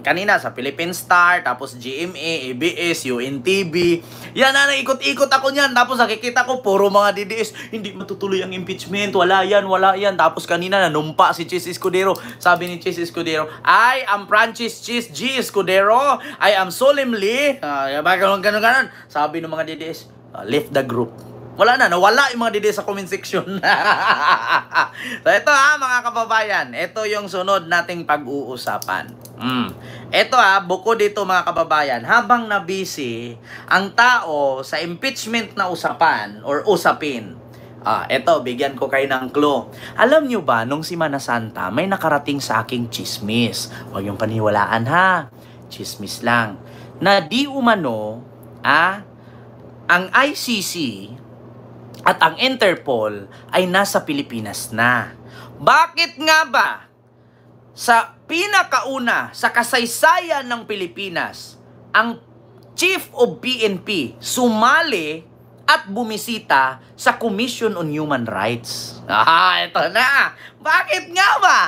kanina sa Philippine Star, tapos GMA, ABS, UNTV. Yan na, ikot-ikot ako niyan. Tapos nakikita ko, puro mga DDS, hindi matutuloy ang impeachment. Wala yan, wala yan. Tapos kanina, nanumpa si Chis Escudero. Sabi ni Chis Escudero, I am Francis Chis G. Escudero. I am solemnly, ganun. Sabi ng mga DDS, left the group. Wala na, nawala yung mga DDS sa comment section. So ito mga kababayan, ito yung sunod nating pag-uusapan. Ito bukod dito mga kababayan, habang na-busy ang tao sa impeachment na usapan or usapin, ito, bigyan ko kayo ng clue. Alam nyo ba, nung Semana Santa, may nakarating sa aking chismis. Huwag yung paniwalaan chismis lang. Na di umano, ang ICC at ang Interpol ay nasa Pilipinas na. Bakit nga ba sa pinakauna sa kasaysayan ng Pilipinas, ang Chief of PNP sumali at bumisita sa Commission on Human Rights? Ito na. Bakit nga ba?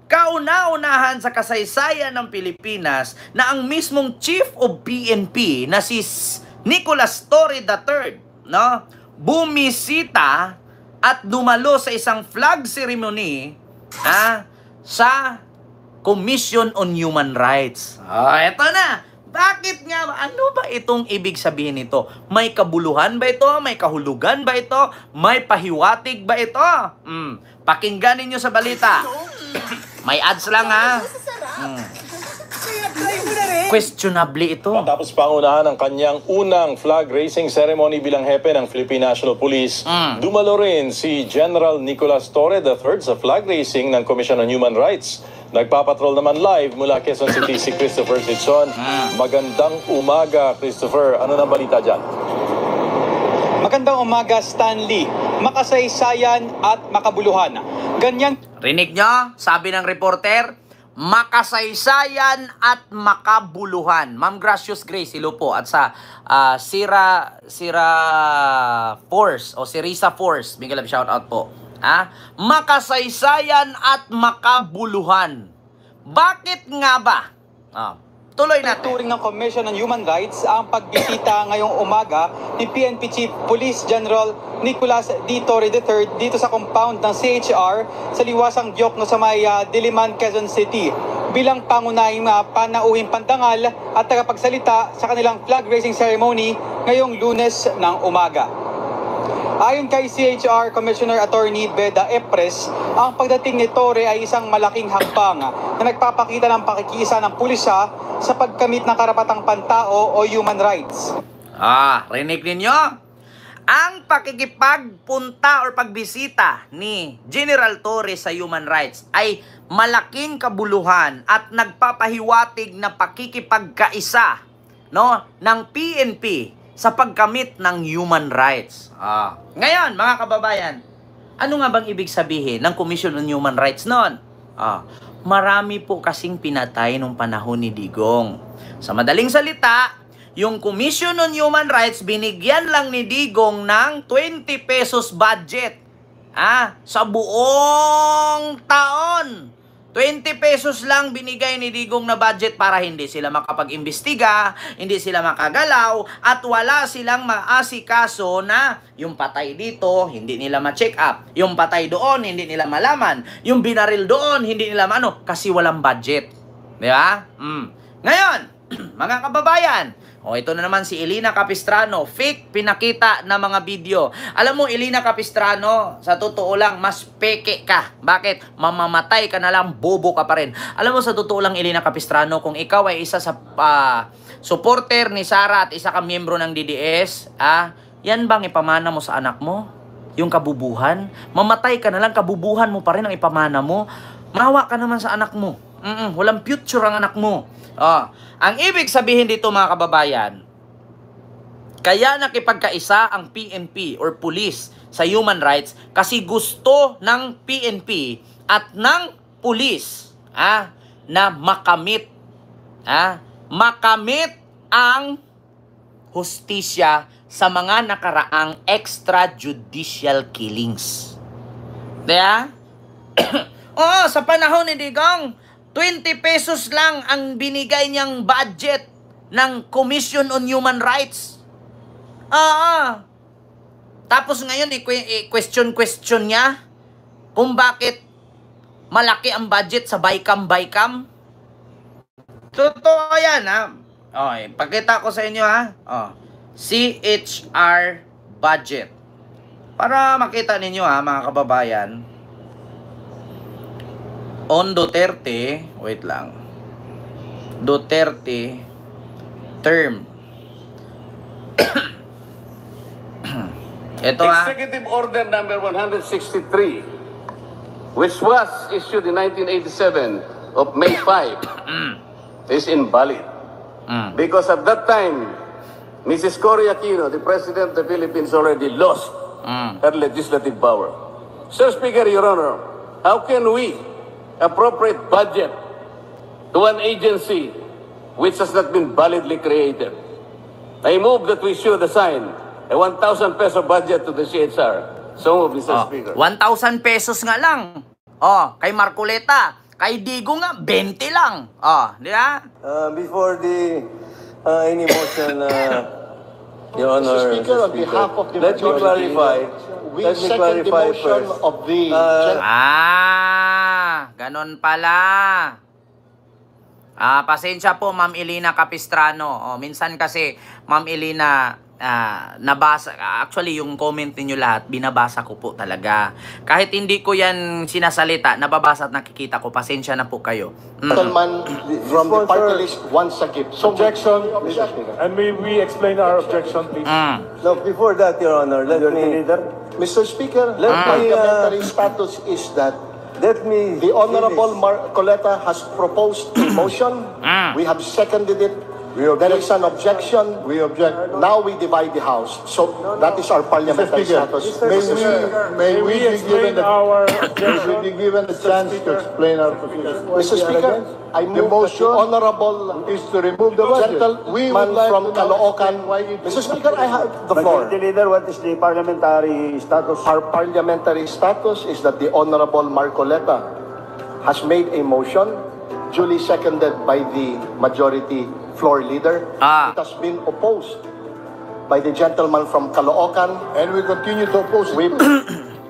Kauna-unahan sa kasaysayan ng Pilipinas na ang mismong Chief of PNP na si Nicolas Torre III, bumisita at dumalo sa isang flag ceremony sa Commission on Human Rights. Eto na. Bakit nga? Ano ba itong ibig sabihin nito? May kabuluhan ba ito? May kahulugan ba ito? May pahiwatig ba ito? Pakinggan ninyo sa balita. May ads lang Questionable ito. Matapos pangunahan ang kanyang unang flag raising ceremony bilang hepe ng Philippine National Police, dumalo rin si General Nicolas Torre III sa flag raising ng Commission on Human Rights. Nagpapatrol naman live mula Quezon City si Christopher Tizon. Magandang umaga, Christopher. Ano nang balita dyan? Magandang umaga, Stanley. Makasaysayan at makabuluhan. Ganyan. Rinig nyo? Sabi ng reporter, makasaysayan at makabuluhan. Ma'am Gracious Grace, hello po. At sa Sira Force o si Risa Force, bigyan lang shout out po. Makasaysayan at makabuluhan. Bakit nga ba? Tuloy natin. Turing ng Commission on Human Rights ang pagbisita ngayong umaga ni PNP Chief Police General Nicolas D. Torre III dito sa compound ng CHR sa liwasang Diokno sa may Diliman, Quezon City bilang pangunahing panauhing pandangal at tagapagsalita sa kanilang flag raising ceremony ngayong Lunes ng umaga. Ayon kay CHR Commissioner Attorney Beda Epres, ang pagdating ni Torre ay isang malaking hakbang na nagpapakita ng pakikiisa ng pulisya sa pagkamit ng karapatang pantao o human rights. Rinig ninyo? Ang pakikipagpunta or pagbisita ni General Torre sa human rights ay malaking kabuluhan at nagpapahiwatig na pakikipagkaisa ng PNP sa pagkamit ng human rights. Ngayon, mga kababayan, ano nga bang ibig sabihin ng Commission on Human Rights noon? Marami po kasing pinatay nung panahon ni Digong. Sa madaling salita, yung Commission on Human Rights, binigyan lang ni Digong ng 20 pesos budget. Sa buong taon. 20 pesos lang binigay ni Digong na budget para hindi sila makapag-imbestiga, hindi sila makagalaw, at wala silang maasikaso na yung patay dito, hindi nila ma-check up. Yung patay doon, hindi nila malaman. Yung binaril doon, hindi nila kasi walang budget. Di ba? Ngayon, mga kababayan, ito na naman si Elina Capistrano, fake pinakita na mga video. Alam mo, Elina Capistrano, sa totoo lang, mas peke ka. Bakit? Mamamatay ka na lang, bobo ka pa rin. Alam mo, sa totoo lang, Elina Capistrano, kung ikaw ay isa sa supporter ni Sara at isa ka miyembro ng DDS, yan bang ipamana mo sa anak mo? Yung kabubuhan? Mamatay ka na lang, kabubuhan mo pa rin ang ipamana mo. Mawa ka naman sa anak mo. Walang future ang anak mo. Ang ibig sabihin dito mga kababayan, kaya nakipagkaisa ang PNP or police sa human rights kasi gusto ng PNP at ng police na makamit ang hustisya sa mga nakaraang extrajudicial killings. Diba? Sa panahon ni Digong, 20 pesos lang ang binigay niyang budget ng Commission on Human Rights. Tapos ngayon, question niya kung bakit malaki ang budget sa BICAM. Totoo yan, ha? Okay, pakita ko sa inyo, ha? CHR budget. Para makita ninyo, ha, mga kababayan. On Duterte, wait lang. Duterte term. Ito, ha? Executive Order number 163, which was issued in 1987 of May 5, is invalid. Because at that time, Mrs. Cory Aquino, the President of the Philippines, already lost her legislative power. Sir Speaker, Your Honor, how can we appropriate budget to an agency which has not been validly created? I move that we should assign a 1,000 peso budget to the CHR. So, Mr. Speaker. 1,000 pesos nga lang. Kay Marcoleta. Kay Digo nga, 20 lang. Di ba? Before any motion, Your Honor, Mr. Speaker, on behalf of the let me clarify. we Let me second the clarify motion first. of the Ganon pala. Pasensya po, Ma'am Elina Capistrano. Minsan kasi, Ma'am Elina, nabasa, actually yung comment niyo lahat, binabasa ko po talaga. Kahit hindi ko yan sinasalita, nababasa at nakikita ko. Pasensya na po kayo. gentleman from the party list wants a gift. So, Objection, Mr. Speaker. and may we explain our objection, please? No, before that, Your Honor, let me Mr. Speaker, Let me, parliamentary status is that the Honorable Marcoleta has proposed a motion. We have seconded it. There is an objection. We object. Now we divide the House. So that is our parliamentary status. May we explain our objection? be given a chance to explain our position. Mr. Speaker, I move that the Honorable Is to remove the budget. gentleman from Caloocan. Mr. Speaker, I have the floor. Leader, what is the parliamentary status? Our parliamentary status is that the Honorable Marcoleta has made a motion duly seconded by the majority floor leader. It has been opposed by the gentleman from Caloocan. And we continue to oppose it.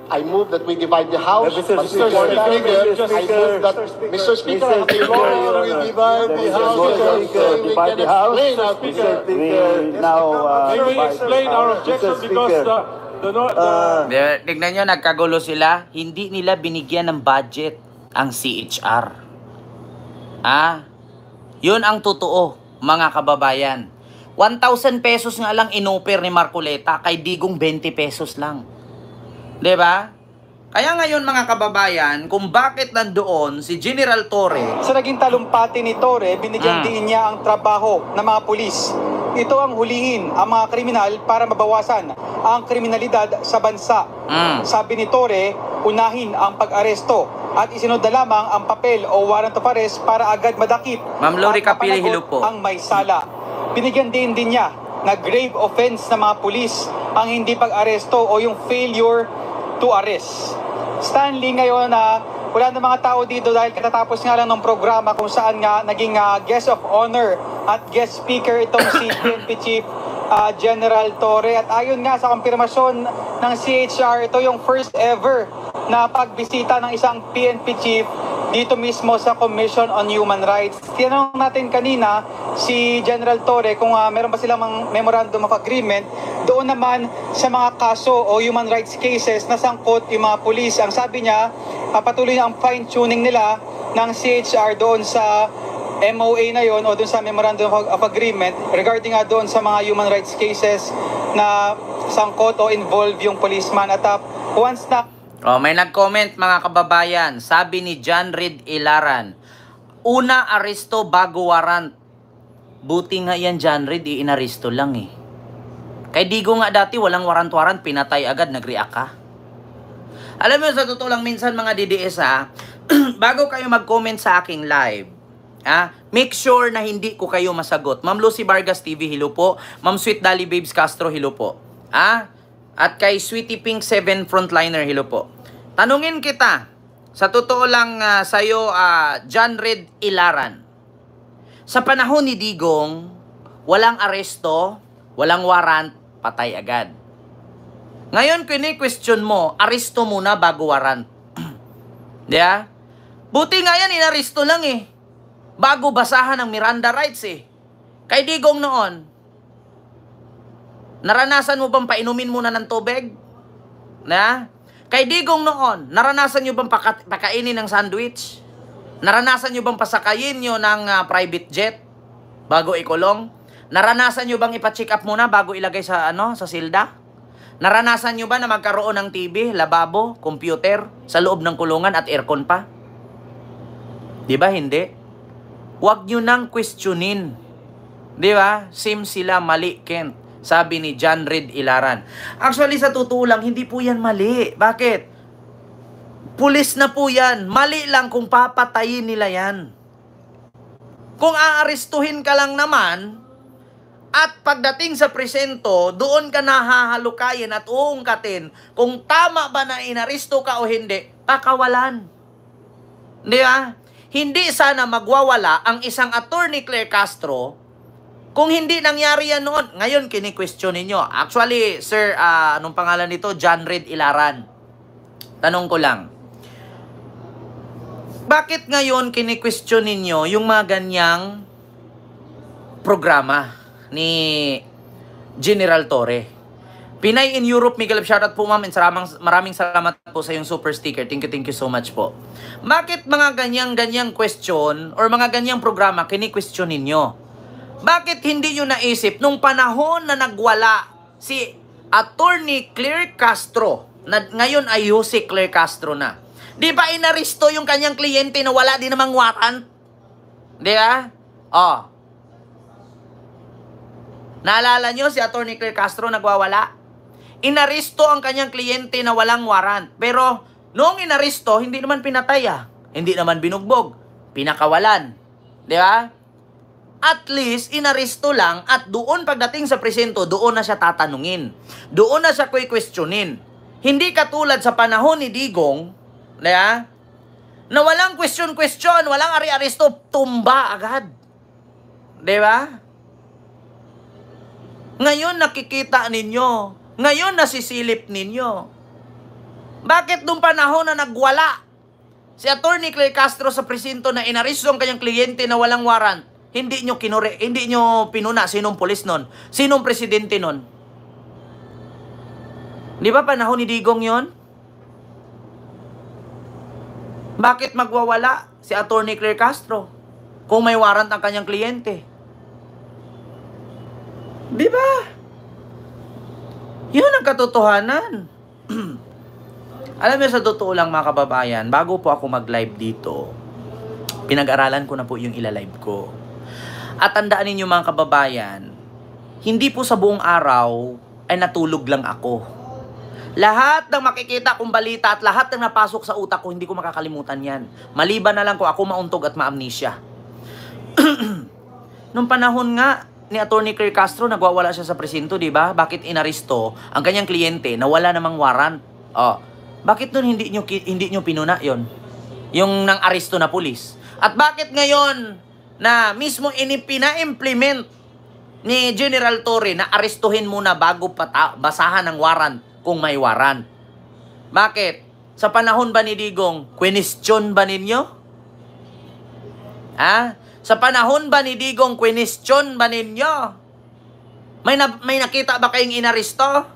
I move that we divide the House. Mr. but Speaker, before that, Mr. I move that, Mr. Speaker, I have the floor. We divide the House. Divide the House. May we explain our objection because Tignan nyo, nagkagulo sila. Hindi nila binigyan ng budget ang CHR. Yun ang totoo, mga kababayan. 1,000 pesos nga lang inoper ni Marcoleta, kay Digong 20 pesos lang. 'Di ba? Kaya ngayon, mga kababayan, kung bakit nandoon si General Torre. Sa naging talumpati ni Torre, binigyan din niya ang trabaho ng mga pulis. Ito ang hulihin ang mga kriminal para mabawasan ang kriminalidad sa bansa. Sabi ni Torre, unahin ang pag-aresto at isinod na lamang ang papel o warrant of arrest para agad madakip Ma'am Lori at Capili, hello mapanagot po. ang may sala. Binigyan din niya na grave offense ng mga pulis ang hindi pag-aresto o yung failure to arrest. Stanley, ngayon wala na mga tao dito dahil katatapos nga lang ng programa kung saan nga naging guest of honor at guest speaker itong si PNP Chief General Torre. At ayon nga sa kumpirmasyon ng CHR, ito yung first ever na pagbisita ng isang PNP Chief dito mismo sa Commission on Human Rights. Tinanong natin kanina si General Torre kung meron ba silang memorandum of agreement doon naman sa mga kaso o human rights cases na sangkot yung mga pulis. Ang sabi niya, patuloy na ang fine-tuning nila ng CHR doon sa MOA na yon o doon sa memorandum of agreement regarding doon sa mga human rights cases na sangkot o involve yung policeman. At once na May nag-comment, mga kababayan. Sabi ni John Reed Ilaran, una aresto bago warrant. Buti nga yan, John Reed, inaresto lang eh. Kay Digo nga dati, walang warrant-warrant, pinatay agad, nag-react ka. Alam mo, sa totoo lang minsan mga DDS bago kayo mag-comment sa aking live, make sure na hindi ko kayo masagot. Ma'am Lucy Vargas TV, hello po. Ma'am Sweet Dali Babes Castro, hello po. At kay Sweetie Pink 7 Frontliner, hello po. Tanungin kita, sa totoo lang sa'yo, John Red Ilaran, sa panahon ni Digong, walang aresto, walang warrant, patay agad. Ngayon, kini-question mo, aresto muna bago warrant. Diba? Buti nga yan, inaresto lang eh. Bago basahan ng Miranda rights eh. Kay Digong noon, naranasan mo bang painumin muna ng tubig? Na? Kay Digong noon, naranasan nyo bang pakainin ng sandwich? Naranasan nyo bang pasakayin nyo ng private jet bago ikulong? Naranasan nyo bang ipa-check up muna bago ilagay sa sa silda? Naranasan nyo ba na magkaroon ng TV, lababo, computer sa loob ng kulungan at aircon pa? Di ba hindi? Huwag nyo nang questionin. Di ba? Same sila, mali, Kent. Sabi ni John Red Ilaran. Actually, sa totoo lang, hindi po yan mali. Bakit? Pulis na po yan. Mali lang kung papatayin nila yan. Kung aarestuhin ka lang naman, at pagdating sa presento, doon ka nahahalukayin at uungkatin kung tama ba na inaresto ka o hindi, pakawalan. Di ba? Hindi sana magwawala ang isang attorney Claire Castro kung hindi nangyari yan noon. Ngayon, kini-question ninyo. Actually, sir, anong pangalan nito? John Red Ilaran. Tanong ko lang. Bakit ngayon kini-question ninyo yung mga ganyang programa ni General Torre? Pinay in Europe, Miguel, shoutout po ma'am, and maraming salamat po sa yung super sticker. Thank you so much po. Bakit mga ganyang question or mga ganyang programa kini-question ninyo? Bakit hindi nyo naisip nung panahon na nagwala si Attorney Claire Castro, na ngayon ay Jose Claire Castro na? Di ba inaresto yung kanyang kliyente na wala din namang warrant? Di ba? Oh. Naalala nyo si Attorney Claire Castro nagwawala? Inaresto ang kanyang kliyente na walang warrant. Pero noong inaresto, hindi naman pinatay Hindi naman binugbog. Pinakawalan. Di ba? At least, inaresto lang at doon pagdating sa presento, doon na siya tatanungin. Doon na siya questionin. Hindi katulad sa panahon ni Digong, na walang question, walang ari-aresto, tumba agad. Diba? Ngayon nakikita ninyo. Ngayon nasisilip ninyo. Bakit nung panahon na nagwala si Attorney Claire Castro sa presinto na inaresto ang kanyang kliyente na walang warrant, hindi nyo pinuna sinong pulis nun? Sinong presidente nun? Di ba panahon ni Digong yon? Bakit magwawala si Attorney Claire Castro kung may warrant ang kanyang kliyente? Di ba? Yun ang katotohanan. Alam mo, sa totoo lang mga kababayan, bago po ako mag-live dito, pinag-aralan ko na po yung ilalive ko. At tandaan ninyo mga kababayan, hindi po sa buong araw ay natulog lang ako. Lahat ng makikita kong balita at lahat ng napasok sa utak ko, hindi ko makakalimutan yan. Maliban na lang kung ako mauntog at ma-amnesia. Nung panahon nga ni Attorney Claire Castro, nagwawala siya sa presinto, di ba? Bakit inaresto ang kanyang kliyente na wala namang warrant? Bakit nun hindi nyo pinuna yon? Yung nang aresto na pulis. At bakit ngayon na mismo pina-implement ni General Torre na arestuhin muna bago basahan ng warrant kung may warrant? Bakit? Sa panahon ba ni Digong, question ba ninyo? Sa panahon ba ni Digong, question ba ninyo? May nakita ba kayong inaresto?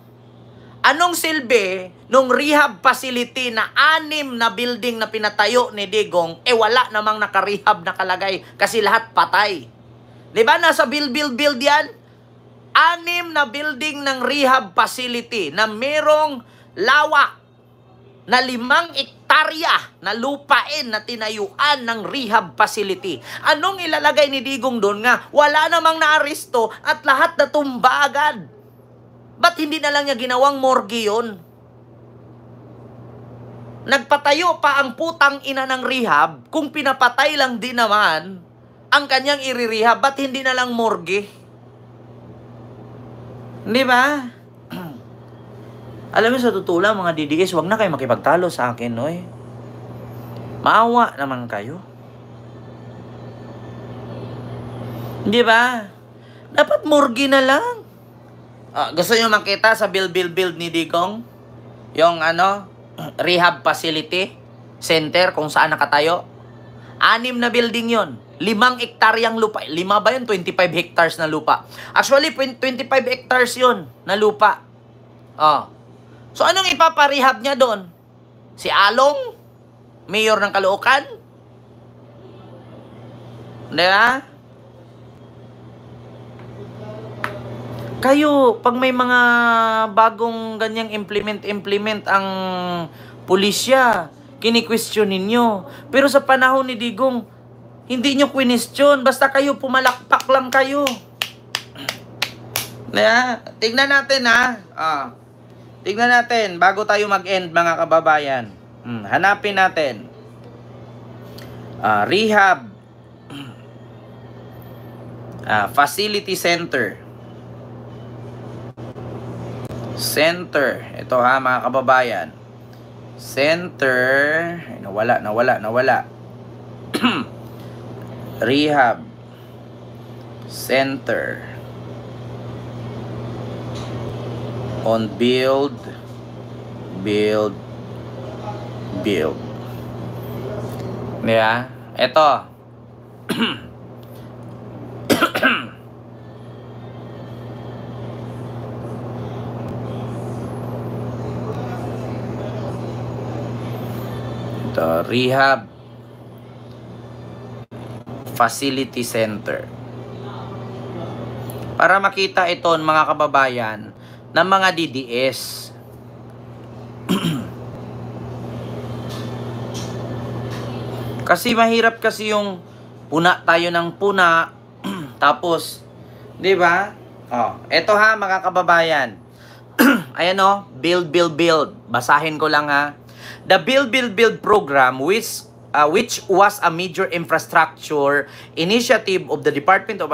Anong silbi nung rehab facility na 6 na building na pinatayo ni Digong, wala namang naka-rehab nakalagay kasi lahat patay. Di ba nasa build yan? 6 na building ng rehab facility na merong lawak na 5 ektarya na lupain na tinayuan ng rehab facility. Anong ilalagay ni Digong doon nga? Wala namang naaresto at lahat natumba agad. Ba't hindi na lang niya ginawang morgue yun? Nagpatayo pa ang putang ina ng rehab kung pinapatay lang din naman ang kanyang i-rehab. Ba't hindi na lang morgue? Di ba? Alam mo, sa totoo lang, mga DDS, wag na kayo makipagtalo sa akin, no? Maawa naman kayo. Di ba? Dapat morgue na lang. Gusto nyo makita sa build ni Digong? Yung rehab facility center kung saan nakatayo? 6 na building yon. 5 hektaryang lupa. 5 ba yun? 25 hectares na lupa. Actually, 25 hectares yun na lupa. So, anong ipaparehab niya doon? Si Along? Mayor ng Caloocan? Di ba? Kayo, pag may mga bagong ganyang implement ang pulisya, kini-question ninyo. Pero sa panahon ni Digong, hindi nyo question. Basta kayo, pumalakpak lang kayo. Tignan natin, ha? Tignan natin, bago tayo mag-end, mga kababayan. Hanapin natin. Rehab. Facility center. Center. Ito ha, mga kababayan. Center. Nawala. Rehab center. On build. Yeah. Ito. Ito, rehab facility center. Para makita ito, mga kababayan, ng mga DDS. Kasi mahirap kasi yung puna tayo ng puna tapos, di ba? Ito ha, mga kababayan. Ayan build. Basahin ko lang ha. The Build program, which was a major infrastructure initiative of the Department of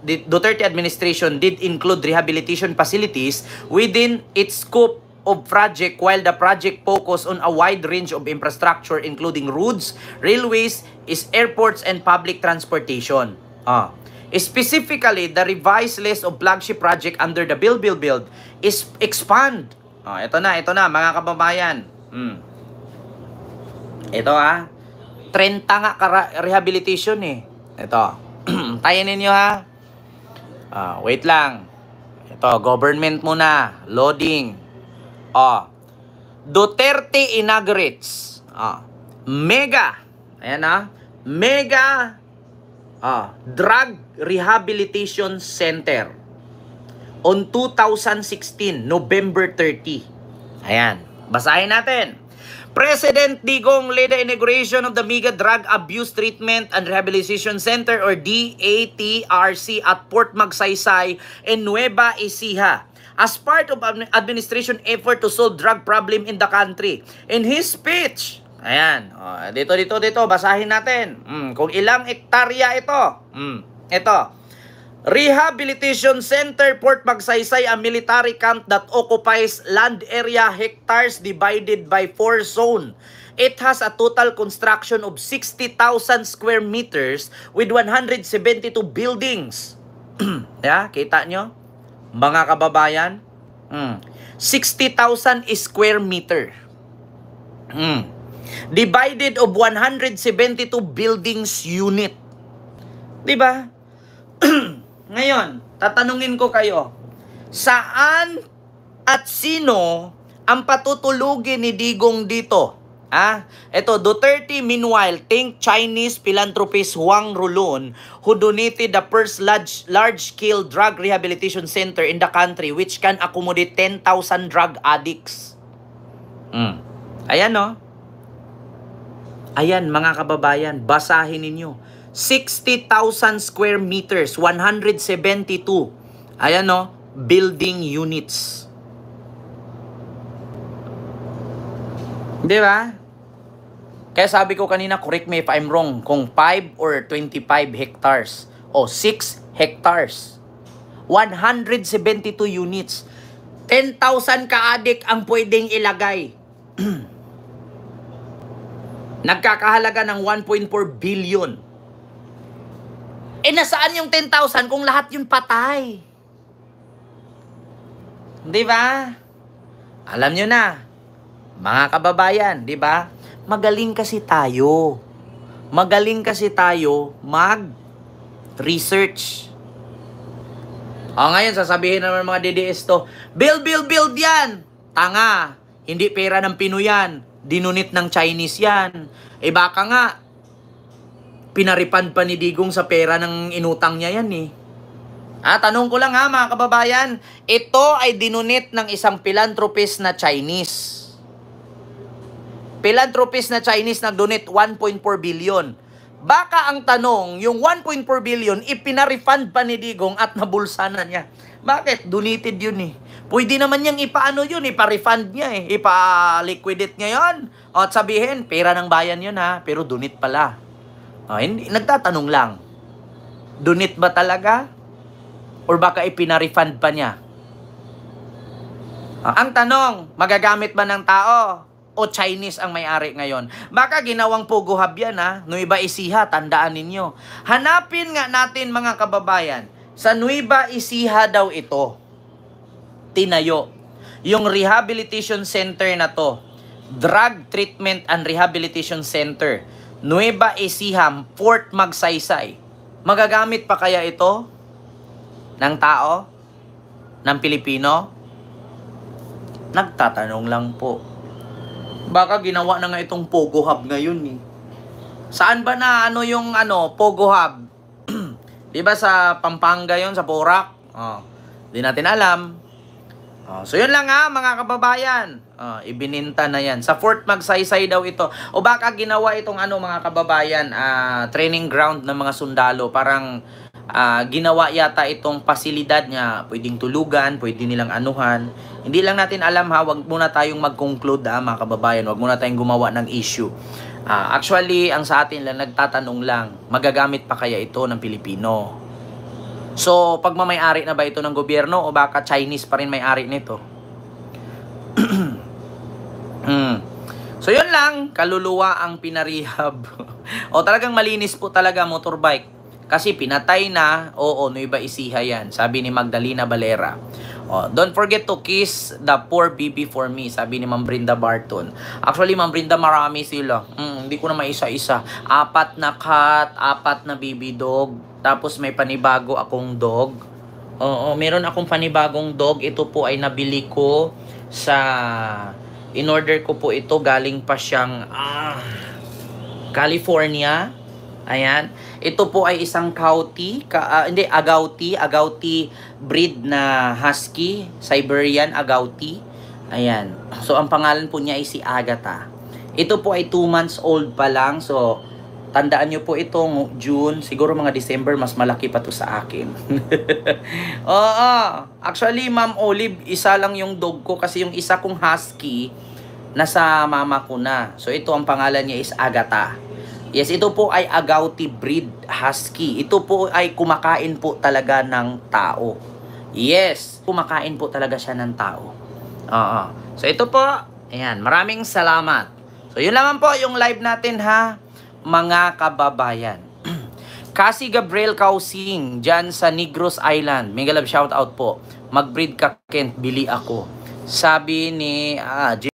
Duterte administration, did include rehabilitation facilities within its scope of project, while the project focused on a wide range of infrastructure including roads, railways, airports, and public transportation. Specifically, the revised list of flagship project under the Build is expand. Ito na mga kababayan. Ito 30 nga rehabilitation Ito. Tayin ninyo ha. Wait lang. Ito, government muna. Loading. Duterte inaugurates. Mega. Ayan Mega Drug Rehabilitation Center on 2016, November 30. Ayan. Basahin natin. President Digong led the inauguration of the Mega Drug Abuse Treatment and Rehabilitation Center or DATRC at Port Magsaysay in Nueva Ecija as part of administration effort to solve drug problem in the country. In his speech, ayan, dito, basahin natin. Kung ilang hektarya ito. Ito. Rehabilitation Center, Port Magsaysay, a military camp that occupies land area hectares divided by 4 zones. It has a total construction of 60,000 square meters with 172 buildings. Kita nyo? Mga kababayan? 60,000 square meter. Divided of 172 buildings unit. Diba? Ngayon, tatanungin ko kayo, saan at sino ang patutulugin ni Digong dito? Ito, Duterte meanwhile think Chinese philanthropist Huang Rulon who donated the first large-scale drug rehabilitation center in the country which can accommodate 10,000 drug addicts. Ayan Ayan mga kababayan, basahin ninyo. 60,000 square meters, 172. Ayan building units. Di ba? Kaya sabi ko kanina, correct me if I'm wrong, kung 5 or 25 hectares o 6 hectares. 172 units. 10,000 ka-adik ang pwedeng ilagay. Nagkakahalaga ng 1.4 billion. Nasaan yung 10,000 kung lahat yun patay? Di ba? Alam nyo na, mga kababayan, di ba? Magaling kasi tayo. Magaling kasi tayo mag-research. Ngayon, sasabihin naman mga DDS to, build yan! Tanga, hindi pera ng Pinoy yan. Dinunit ng Chinese yan. Baka nga, pinaripand pa ni Digong sa pera ng inutang niya yan eh. Tanong ko lang mga kababayan, ito ay dinunit ng isang philanthropist na Chinese. Philanthropist na Chinese nagdonate 1.4 billion. Baka ang tanong, yung 1.4 billion, ipinarefund pa ni Digong at nabulsa na niya. Bakit? Donated yun eh. Pwede naman niyang ipaano yun, ipa-refund niya eh. Ipa-liquidate niya yun. At sabihin, pera ng bayan yun ha, pero donate pala. Hindi, nagtatanong lang, donate ba talaga? Or baka ipina-refund pa niya? Ang tanong, magagamit ba ng tao? O Chinese ang may-ari ngayon? Baka ginawang Pogo Hub yan ha. Nueva Ecija, tandaan ninyo. Hanapin nga natin mga kababayan. Sa Nueva Ecija daw ito. Tinayo. Yung rehabilitation center na to. Drug Treatment and Rehabilitation Center. Nueva Ecija, Fort Magsaysay. Magagamit pa kaya ito ng tao? Ng Pilipino? Nagtatanong lang po. Baka ginawa na nga itong Pogo Hub ngayon eh. Saan ba na yung Pogo Hub? Diba sa Pampanga yon, sa Porac? Di natin alam. So yun lang mga kababayan. Ibininta na yan. Sa Fort Magsaysay daw ito. O baka ginawa itong mga kababayan, training ground ng mga sundalo. Parang ginawa yata itong pasilidad niya. Pwedeng tulugan, pwede nilang anuhan. Hindi lang natin alam wag muna tayong mag-conclude mga kababayan. Wag muna tayong gumawa ng issue. Actually, ang sa atin lang, nagtatanong lang, magagamit pa kaya ito ng Pilipino? So, pagmamayari na ba ito ng gobyerno o baka Chinese pa rin may-ari nito? So, yun lang. Kaluluwa ang pinarehab. O talagang malinis po talaga motorbike. Kasi pinatay na, Nueva Ecija yan. Sabi ni Magdalena Valera. Don't forget to kiss the poor baby for me. Sabi ni Ma'am Brinda Barton. Actually, Ma'am Brinda, marami sila. Hindi ko na maisa-isa. 4 na cat, 4 na baby dog. Tapos may panibago akong dog. Meron akong panibagong dog. Ito po ay nabili ko sa... In-order ko po ito. Galing pa siyang California. Ayan. Ito po ay isang agouti breed na husky. Siberian agouti. Ayan. So, ang pangalan po niya ay si Agatha. Ito po ay 2 months old pa lang. So, tandaan nyo po itong June, siguro mga December, mas malaki pa to sa akin. Actually, Ma'am Olive, isa lang yung dog ko kasi yung isa kong husky, nasa mama ko na. So, ito ang pangalan niya is Agatha. Yes, ito po ay agouti breed husky. Ito po ay kumakain po talaga ng tao. Yes, kumakain po talaga siya ng tao. So, ito po, ayan, maraming salamat. So, yun naman po yung live natin mga kababayan. Kasi Gabriel Kausing dyan sa Negros Island. Mega love shout out po. Mag-breed ka Kent, bili ako. Sabi ni